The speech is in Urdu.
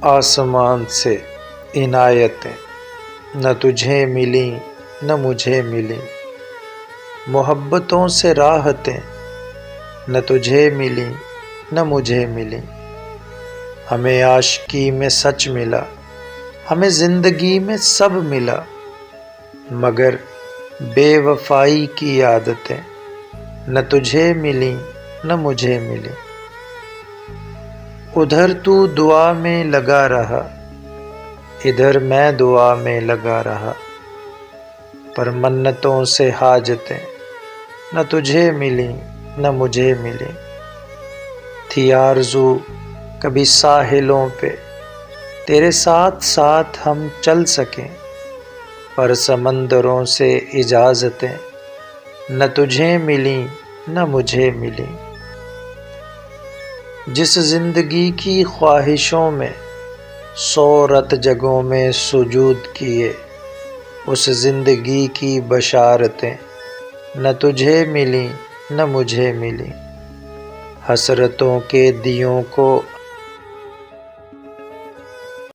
آسمان سے عنایتیں نہ تجھے ملیں نہ مجھے ملیں، محبتوں سے راحتیں نہ تجھے ملیں نہ مجھے ملیں۔ ہمیں عاشقی میں سچ ملا، ہمیں زندگی میں سب ملا، مگر بے وفائی کی عادتیں نہ تجھے ملیں نہ مجھے ملیں۔ ادھر تو دعا میں لگا رہا، ادھر میں دعا میں لگا رہا، پر منتوں سے حاجتیں نہ تجھے ملیں نہ مجھے ملیں۔ تھی آرزو کبھی ساحلوں پہ تیرے ساتھ ساتھ ہم چل سکیں، پر سمندروں سے اجازتیں نہ تجھے ملیں نہ مجھے ملیں۔ جس زندگی کی خواہشوں میں 100 رت جگہوں میں سجود کیے، اس زندگی کی بشارتیں نہ تجھے ملیں نہ مجھے ملیں۔ حسرتوں کے دیوں کو